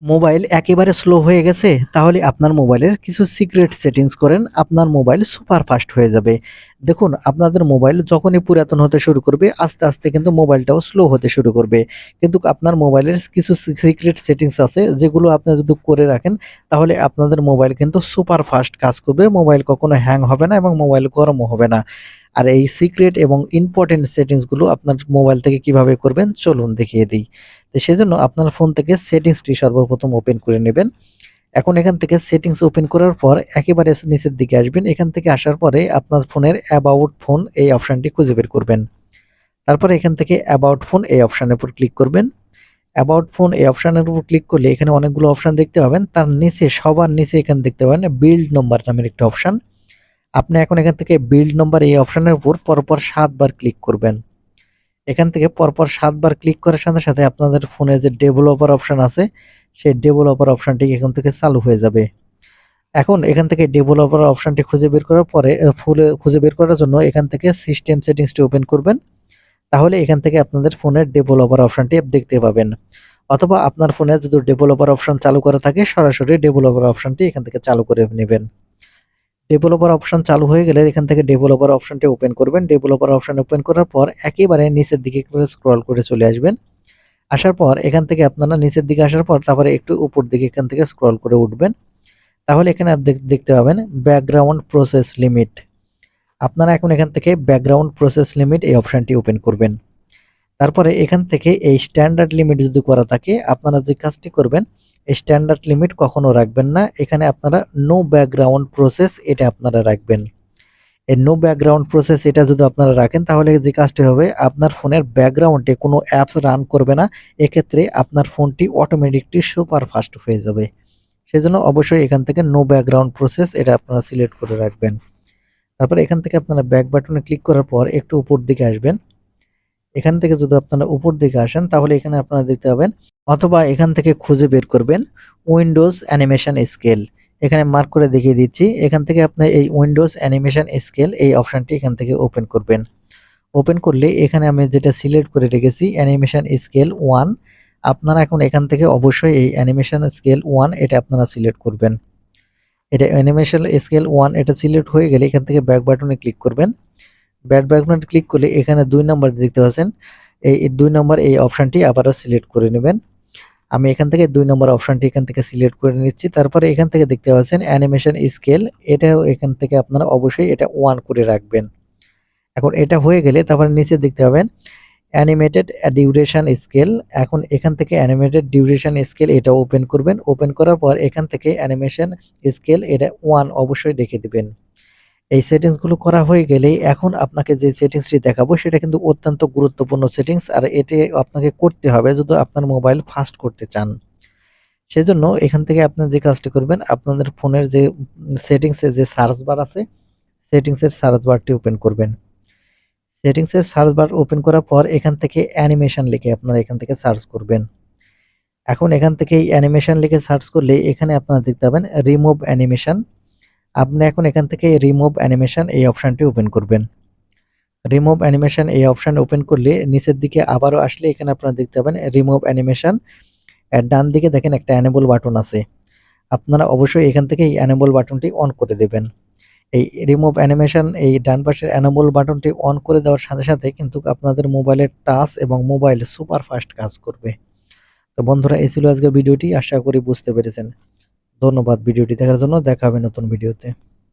Mobile একেবারে slow হয়ে গেছে? তাহলে আপনার মোবাইলের কিছু সিক্রেট সেটিংস করেন, আপনার মোবাইল সুপার ফাস্ট হয়ে যাবে। দেখুন, আপনাদের মোবাইল যখনই পুরাতন হতে শুরু করবে, আস্তে, আস্তে কিন্তু মোবাইলটাও স্লো হতে শুরু করবে। কিন্তু আপনার মোবাইলের কিছু সিক্রেট সেটিংস আছে, যেগুলো আপনি যদি করে রাখেন, তাহলে আপনাদের মোবাইল কিন্তু সুপার ফাস্ট কাজ করবে। মোবাইল কখনো হ্যাং হবে না এবং মোবাইল গরমও হবে না। আর এই সিক্রেট এবং ইম্পোর্টেন্ট সেটিংস গুলো আপনার মোবাইল থেকে কিভাবে করবেন চলুন দেখিয়ে দিই। তো সেজন্য আপনার ফোন থেকে সেটিংসটি সর্বপ্রথম ওপেন করে নেবেন। এখন এখান থেকে সেটিংস ওপেন করার পর একেবারে নিচের দিকে আসবেন। এখান থেকে আসার পরে আপনার ফোনের অ্যাবাউট ফোন এই অপশনটি খুঁজে বের করবেন। তারপরে এখান থেকে অ্যাবাউট ফোন এই অপশনের উপর ক্লিক করবেন। অ্যাবাউট ফোন এই অপশনের উপর ক্লিক করলে এখানে অনেকগুলো অপশন দেখতে পাবেন। তার নিচে সবার নিচে এখানে দেখতে পাবেন বিল্ড নম্বর নামের একটা অপশন। আপনি এখন এখান থেকে বিল্ড নম্বর এই অপশনের উপর পরপর ৭ বার ক্লিক করবেন। এখান থেকে পরপর ৭ বার ক্লিক করার সাথে, সাথে আপনাদের ফোনে যে ডেভেলপার অপশন আছে, সেই ডেভেলপার অপশনটি এখান থেকে চালু হয়ে যাবে। এখন এখান থেকে ডেভেলপার অপশনটি খুঁজে বের করার পরে খুঁজে বের করার জন্য এখান থেকে সিস্টেম সেটিংসটি ওপেন করবেন। তাহলে এখান থেকে আপনাদের ফোনের ডেভেলপার অপশনটি দেখতে পাবেন। অথবা আপনার ফোনে যদি ডেভেলপার অপশন চালু করা থাকে, সরাসরি ডেভেলপার অপশনটি এখান থেকে চালু করে নেবেন। ডেভেলপার অপশন চালু হয়ে গেলে এখান থেকে ডেভেলপার অপশনটি ওপেন করবেন। ডেভেলপার অপশন ওপেন করার পর একেবারে নিচের দিকে করে স্ক্রল করে চলে আসবেন। আসার পর এখান থেকে আপনারা নিচের দিকে আসার পর তারপরে একটু উপর দিকে এখান থেকে স্ক্রল করে উঠবেন। তাহলে এখানে আপনি দেখতে পাবেন ব্যাকগ্রাউন্ড প্রসেস লিমিট। আপনারা এখন এখান থেকে ব্যাকগ্রাউন্ড প্রসেস লিমিট এই অপশনটি ওপেন করবেন। তারপরে এখান থেকে এই স্ট্যান্ডার্ড লিমিট যদি করা থাকে, আপনারা যে কাজটি করবেন, স্ট্যান্ডার্ড লিমিট কখনো রাখবেন না। এখানে আপনারা নো ব্যাকগ্রাউন্ড প্রসেস এটা আপনারা রাখবেন। এই নো ব্যাকগ্রাউন্ড প্রসেস এটা যদি আপনারা রাখেন, তাহলে যে কাজটি হবে, আপনার ফোনের ব্যাকগ্রাউন্ডে কোনো অ্যাপস রান করবে না। এক্ষেত্রে আপনার ফোনটি অটোমেটিকলি সুপার ফাস্ট হয়ে যাবে। সেজন্য অবশ্যই এখান থেকে নো ব্যাকগ্রাউন্ড প্রসেস এটা আপনারা সিলেক্ট করে রাখবেন। তারপরে এখান থেকে আপনারা ব্যাক বাটনে ক্লিক করার পর একটু উপর দিকে আসবেন। এখান থেকে যদি আপনারা উপর দিকে আসেন, তাহলে এখানে আপনারা দেখতে পাবেন, অথবা এখান থেকে খুঁজে বের করবেন উইন্ডোজ অ্যানিমেশন স্কেল। এখানে মার্ক করে দেখিয়ে দিচ্ছি। এখান থেকে আপনি এই উইন্ডোজ অ্যানিমেশন স্কেল এই অপশনটি এখান থেকে ওপেন করবেন। ওপেন করলে এখানে আমি যেটা সিলেক্ট করে রেখেছি অ্যানিমেশন স্কেল 1, আপনারা এখন এখান থেকে অবশ্যই এই অ্যানিমেশন স্কেল 1 এটা আপনারা সিলেক্ট করবেন। এটা অ্যানিমেশন স্কেল 1 এটা সিলেক্ট হয়ে গেলে এখান থেকে ব্যাক বাটনে ক্লিক করবেন। ব্যাক বাটনে ক্লিক করলে এখানে 2 নাম্বার দেখতে পাচ্ছেন। এই 2 নাম্বার এই অপশনটি আবারও সিলেক্ট করে নেবেন। আমি এখান থেকে 2 নম্বর অপশনটি এখান থেকে সিলেক্ট করে নিচ্ছি। তারপরে এখান থেকে দেখতে পাচ্ছেন অ্যানিমেশন স্কেল, এটাও এখান থেকে আপনারা অবশ্যই এটা 1 করে রাখবেন। এখন এটা হয়ে গেলে তারপরে নিচে দেখতে পাবেন অ্যানিমেটেড ডিউরেশন স্কেল। এখন এখান থেকে অ্যানিমেটেড ডিউরেশন স্কেল এটা ওপেন করবেন। ওপেন করার পর এখান থেকে অ্যানিমেশন স্কেল এটা 1 অবশ্যই রেখে দিবেন। এই সেটিংস গুলো করা হয়ে গেলেই এখন আপনাকে যে সেটিংসটি দেখাবো সেটা কিন্তু অত্যন্ত গুরুত্বপূর্ণ সেটিংস, আর এটি আপনাকে করতে হবে যদি আপনার মোবাইল ফাস্ট করতে চান। সেজন্য এখান থেকে আপনি যে কাজটি করবেন, আপনাদের ফোনের যে সেটিংসে যে সার্চ বার আছে, সেটিংসের সার্চ বারটি ওপেন করবেন। সেটিংসের সার্চ বার ওপেন করার পর এখান থেকে অ্যানিমেশন লিখে আপনারা এখান থেকে সার্চ করবেন। এখন এখান থেকে এই অ্যানিমেশন লিখে সার্চ করলে এখানে আপনারা দেখতে পাবেন রিমুভ অ্যানিমেশন। আপনি এখন এখান থেকে রিমুভ অ্যানিমেশন এই অপশনটি ওপেন করবেন। রিমুভ অ্যানিমেশন এই অপশন ওপেন করলে নিচের দিকে আবারও আসলে এখানে আপনারা দেখতে পাবেন রিমুভ অ্যানিমেশন। এর ডান দিকে দেখেন একটা এনেবল বাটন আছে। আপনারা অবশ্যই এখান থেকে এই এনেবল বাটনটি অন করে দেবেন। এই রিমুভ অ্যানিমেশন এই ডান পাশের এনেবল বাটনটি অন করে দেওয়ার সাথে, সাথে কিন্তু আপনাদের মোবাইলের টাচ এবং মোবাইল সুপার ফাস্ট কাজ করবে। তো বন্ধুরা, এই ছিল আজকের ভিডিওটি। আশা করি বুঝতে পেরেছেন। ধন্যবাদ ভিডিওটি দেখার জন্য। দেখা হবে নতুন ভিডিওতে।